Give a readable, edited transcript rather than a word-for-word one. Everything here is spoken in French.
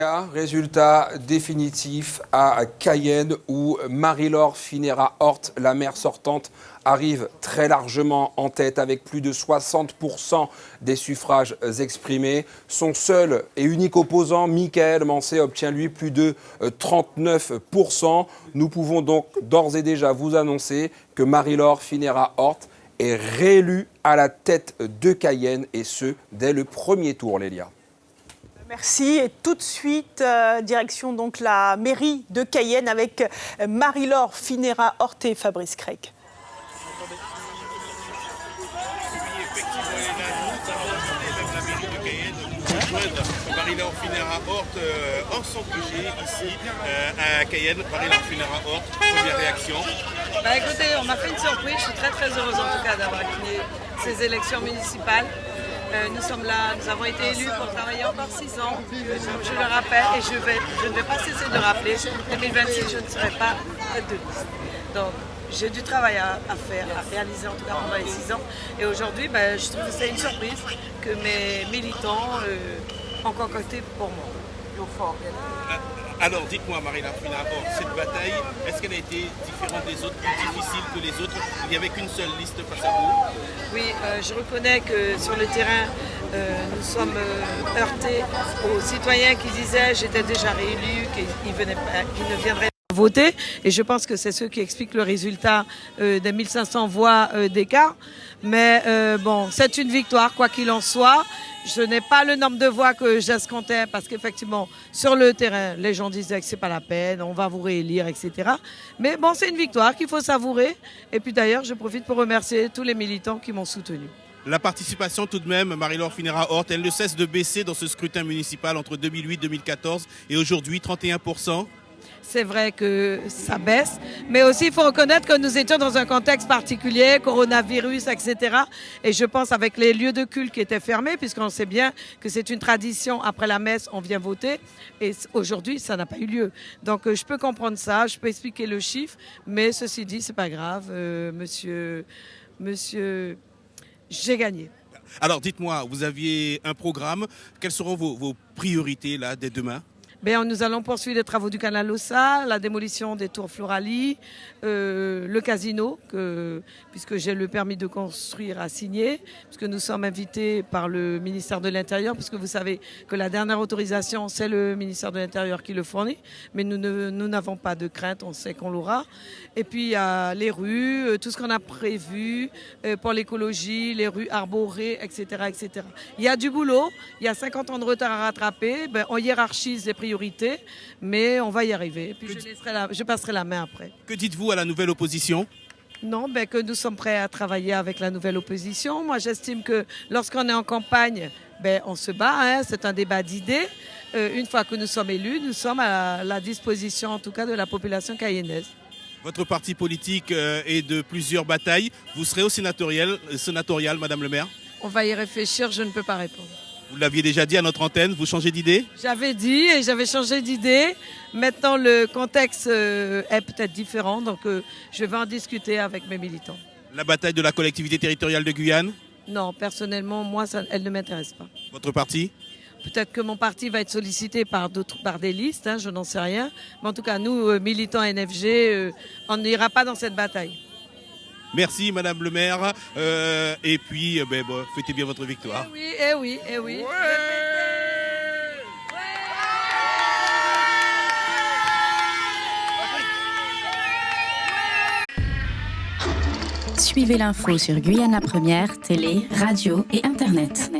Résultat définitif à Cayenne où Marie-Laure Phinera-Horth, la maire sortante, arrive très largement en tête avec plus de 60% des suffrages exprimés. Son seul et unique opposant, Michaël Mancé, obtient lui plus de 39%. Nous pouvons donc d'ores et déjà vous annoncer que Marie-Laure Phinera-Horth est réélue à la tête de Cayenne et ce, dès le premier tour, Lélia. Merci. Et tout de suite, direction donc la mairie de Cayenne avec Marie-Laure Phinera-Horth et Fabrice Craig. Marie-Laure Phinera-Horth en son QG ici à Cayenne. Marie-Laure Phinera-Horth, première réaction. Écoutez, on m'a fait une surprise. Je suis très heureuse en tout cas d'avoir gagné ces élections municipales. Nous sommes là, nous avons été élus pour travailler encore 6 ans. Je le rappelle et je ne vais pas cesser de le rappeler. 2026, je ne serai pas tête de liste. Donc, j'ai du travail à faire, à réaliser en tout cas pendant les 6 ans. Et aujourd'hui, je trouve que c'est une surprise que mes militants ont concocté pour moi. Alors, dites-moi, Marie-Laure Phinera-Horth, cette bataille, est-ce qu'elle a été différente des autres, plus difficile que les autres? Il n'y avait qu'une seule liste face à vous. Oui, je reconnais que sur le terrain, nous sommes heurtés aux citoyens qui disaient j'étais déjà réélu, qu'ils ne viendraient pas voter. Et je pense que c'est ce qui explique le résultat des 1500 voix d'écart. Mais bon, c'est une victoire, quoi qu'il en soit. Je n'ai pas le nombre de voix que j'escomptais parce qu'effectivement, sur le terrain, les gens disaient que c'est pas la peine, on va vous réélire, etc. Mais bon, c'est une victoire qu'il faut savourer. Et puis d'ailleurs, je profite pour remercier tous les militants qui m'ont soutenu. La participation tout de même, Marie-Laure Phinera-Horth, elle ne cesse de baisser dans ce scrutin municipal entre 2008 et 2014 et aujourd'hui 31%. C'est vrai que ça baisse, mais aussi il faut reconnaître que nous étions dans un contexte particulier, coronavirus, etc. Et je pense avec les lieux de culte qui étaient fermés, puisqu'on sait bien que c'est une tradition, après la messe, on vient voter. Et aujourd'hui, ça n'a pas eu lieu. Donc je peux comprendre ça, je peux expliquer le chiffre, mais ceci dit, c'est pas grave, monsieur, j'ai gagné. Alors dites-moi, vous aviez un programme, quelles seront vos priorités là dès demain ? Nous allons poursuivre les travaux du canal Ossa, la démolition des tours Floralie, le casino, puisque j'ai le permis de construire à signer, puisque nous sommes invités par le ministère de l'Intérieur, puisque vous savez que la dernière autorisation, c'est le ministère de l'Intérieur qui le fournit, mais nous n'avons pas de crainte, on sait qu'on l'aura. Et puis il y a les rues, tout ce qu'on a prévu pour l'écologie, les rues arborées, etc., etc. Il y a du boulot, il y a 50 ans de retard à rattraper, on hiérarchise les priorités, mais on va y arriver. Et puis je passerai la main après. Que dites-vous à la nouvelle opposition ? Non, que nous sommes prêts à travailler avec la nouvelle opposition. Moi, j'estime que lorsqu'on est en campagne, on se bat, c'est un débat d'idées. Une fois que nous sommes élus, nous sommes à la disposition, en tout cas, de la population cayennaise. Votre parti politique est de plusieurs batailles. Vous serez au sénatorial, Madame le maire ? On va y réfléchir, je ne peux pas répondre. Vous l'aviez déjà dit à notre antenne, vous changez d'idée ? J'avais dit et j'avais changé d'idée. Maintenant, le contexte est peut-être différent, donc je vais en discuter avec mes militants. La bataille de la collectivité territoriale de Guyane ? Non, personnellement, moi, elle ne m'intéresse pas. Votre parti ? Peut-être que mon parti va être sollicité par des listes, je n'en sais rien. Mais en tout cas, nous, militants NFG, on n'ira pas dans cette bataille. Merci Madame le maire, et puis fêtez bien votre victoire. Eh oui. Ouais. Suivez l'info sur Guyana Première, télé, radio et internet.